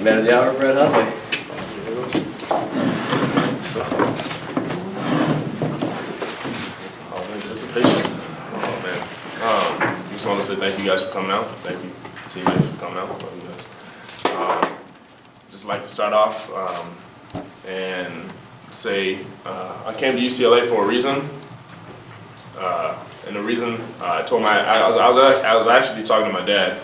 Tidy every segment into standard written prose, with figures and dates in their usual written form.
Man of the hour, Brett Hundley. Anticipation. Oh man. Just want to say thank you guys for coming out. Thank you teammates for coming out. Love you guys. Just like to start off and say I came to UCLA for a reason. And the reason I told I was actually talking to my dad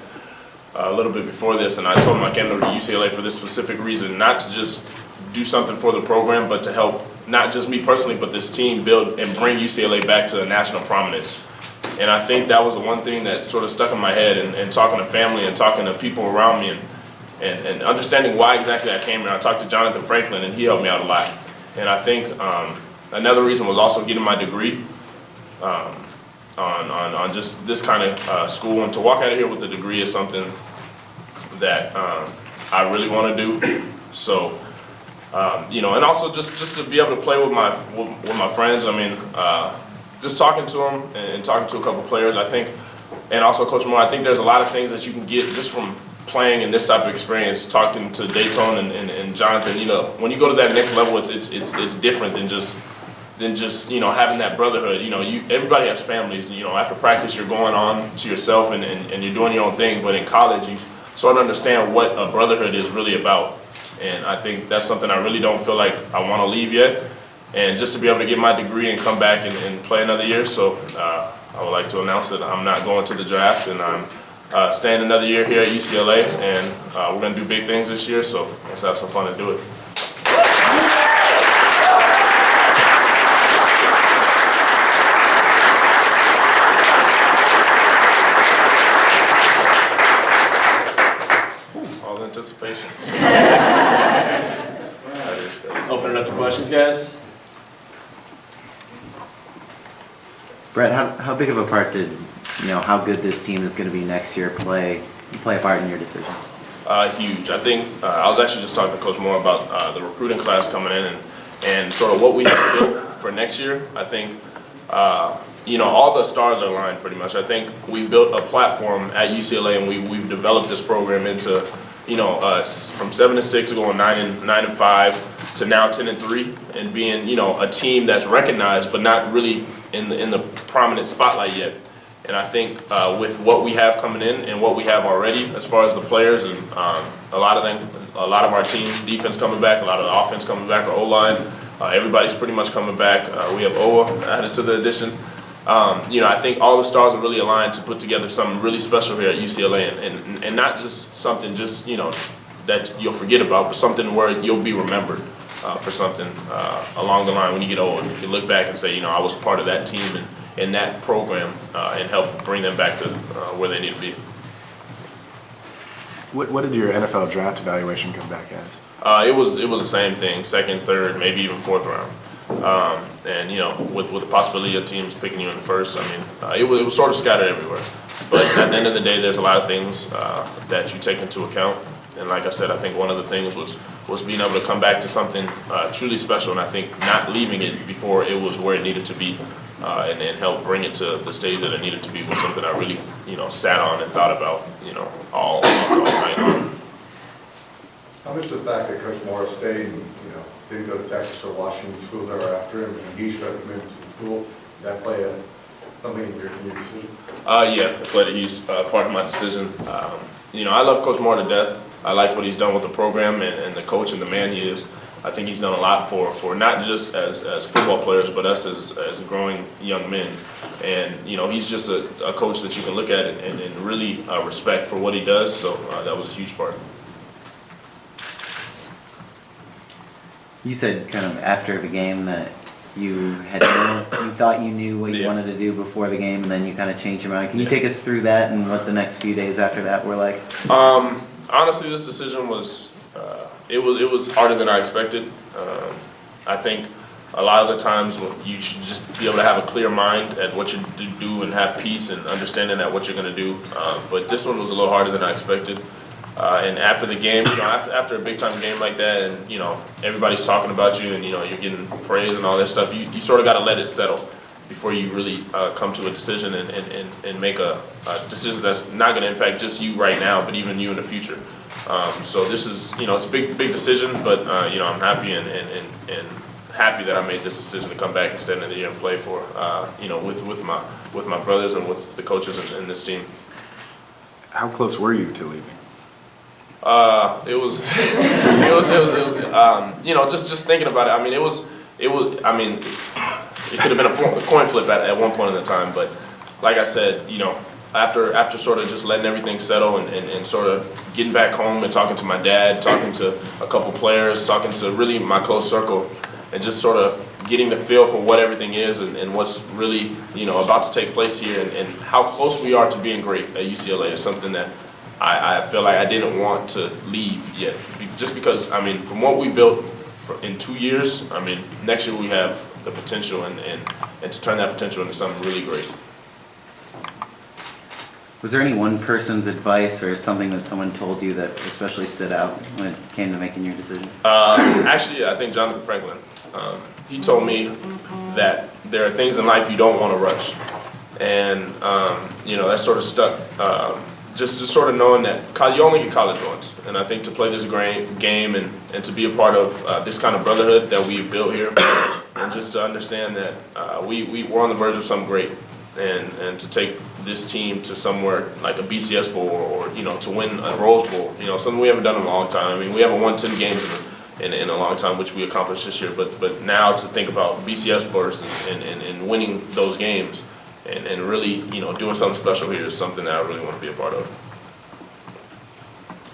a little bit before this, and I told him I came to UCLA for this specific reason, not to just do something for the program, but to help not just me personally, but this team build and bring UCLA back to national prominence. And I think that was the one thing that sort of stuck in my head, and talking to family and talking to people around me and understanding why exactly I came here. I talked to Jonathan Franklin, and he helped me out a lot. And I think another reason was also getting my degree on just this kind of school, and to walk out of here with a degree is something that I really want to do. So, you know, and also just to be able to play with my friends. I mean, just talking to them and talking to a couple players, I think, and also Coach Moore, I think there's a lot of things that you can get just from playing in this type of experience. Talking to Dayton and Jonathan, you know, when you go to that next level, it's different than just you know, having that brotherhood. You know, everybody has families. You know, after practice you're going on to yourself and you're doing your own thing. But in college, you sort of understand what a brotherhood is really about. And I think that's something I really don't feel like I want to leave yet. And just to be able to get my degree and come back and play another year. So I would like to announce that I'm not going to the draft, and I'm staying another year here at UCLA. And we're going to do big things this year. So let's have some fun and do it. Anticipation. Open it up to questions, guys. Brett, how big of a part did, you know, how good this team is going to be next year play a part in your decision? Huge. I think I was actually just talking to Coach Moore about the recruiting class coming in and sort of what we have to do for next year. I think you know, all the stars are aligned pretty much. I think we built a platform at UCLA, and we've developed this program into, you know, from 7-6 going 9-5 to now 10-3, and being, you know, a team that's recognized but not really in the prominent spotlight yet. And I think with what we have coming in and what we have already as far as the players, and a lot of our team defense coming back, a lot of the offense coming back, our O-line, everybody's pretty much coming back. We have Owa added to the addition. You know, I think all the stars are really aligned to put together something really special here at UCLA, and not just something just, you know, that you'll forget about, but something where you'll be remembered for something along the line when you get old. You can look back and say, you know, I was a part of that team and that program, and help bring them back to where they need to be. What did your NFL draft evaluation come back at? It was the same thing, second, third, maybe even fourth round. And you know, with the possibility of teams picking you in the first, I mean, it was sort of scattered everywhere. But at the end of the day, there's a lot of things that you take into account. And like I said, I think one of the things was being able to come back to something truly special, and I think not leaving it before it was where it needed to be, and then help bring it to the stage that it needed to be, was something I really, you know, sat on and thought about, you know, all night long. How much the fact that Coach Morris stayed, and, you know, didn't go to Texas or Washington schools that were after him, and he showed commitment to the school, did that play something in your decision? Yeah, it played a huge part of my decision. You know, I love Coach Moore to death. I like what he's done with the program and the coach and the man he is. I think he's done a lot for not just as football players, but us as growing young men. And, you know, he's just a coach that you can look at and really respect for what he does. So that was a huge part. You said kind of after the game that you thought you knew what you wanted to do before the game, and then you kind of changed your mind. Can you take us through that and what the next few days after that were like? Honestly, this decision was it was harder than I expected. I think a lot of the times when you should just be able to have a clear mind at what you do and have peace and understanding at what you're going to do. But this one was a little harder than I expected. And after the game, you know, after a big time game like that, and you know, everybody's talking about you, and you know, you're getting praise and all that stuff, you sort of got to let it settle before you really come to a decision and make a decision that's not going to impact just you right now, but even you in the future. So this is, it's a big decision, but, I'm happy and happy that I made this decision to come back and stay in the year and play for, with my brothers and with the coaches in this team. How close were you to leaving? It was, just thinking about it. I mean, it could have been a coin flip at one point in the time, but like I said, after sort of just letting everything settle and sort of getting back home and talking to my dad, talking to a couple players, talking to really my close circle, and just sort of getting the feel for what everything is and what's really, about to take place here and how close we are to being great at UCLA is something that I feel like I didn't want to leave yet. Just because, from what we built in 2 years, next year we have the potential and to turn that potential into something really great. Was there any one person's advice or something that someone told you that especially stood out when it came to making your decision? Actually, I think Jonathan Franklin. He told me that there are things in life you don't want to rush, and that sort of stuck. Just sort of knowing that you only get college once, and I think to play this great game and to be a part of this kind of brotherhood that we've built here, and just to understand that we're on the verge of something great, and to take this team to somewhere like a BCS Bowl or to win a Rose Bowl, something we haven't done in a long time. We haven't won 10 games in a long time, which we accomplished this year. But now to think about BCS Bowls and winning those games and really doing something special here is something that I really want to be a part of.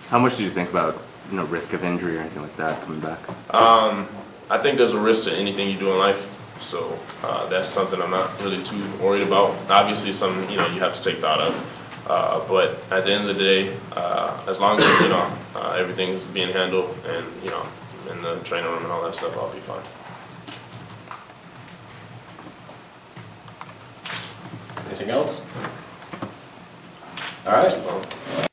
How much do you think about risk of injury or anything like that coming back? I think there's a risk to anything you do in life. So that's something I'm not really too worried about. Obviously, it's something you have to take thought of. But at the end of the day, as long as everything's being handled and in the training room and all that stuff, I'll be fine. Anything else? All right.